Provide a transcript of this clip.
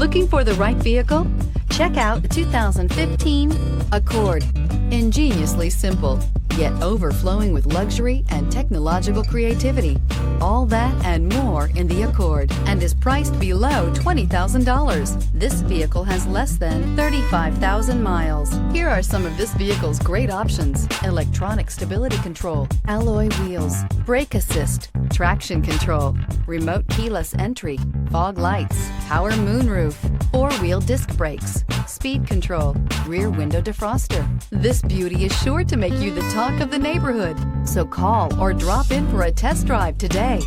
Looking for the right vehicle? Check out the 2015 Accord. Ingeniously simple, yet overflowing with luxury and technological creativity. All that and more in the Accord, and is priced below $20,000. This vehicle has less than 35,000 miles. Here are some of this vehicle's great options: electronic stability control, alloy wheels, brake assist, traction control, remote keyless entry, fog lights, power moonroof, four-wheel disc brakes, speed control, rear window defroster. This beauty is sure to make you the talk of the neighborhood. So call or drop in for a test drive today.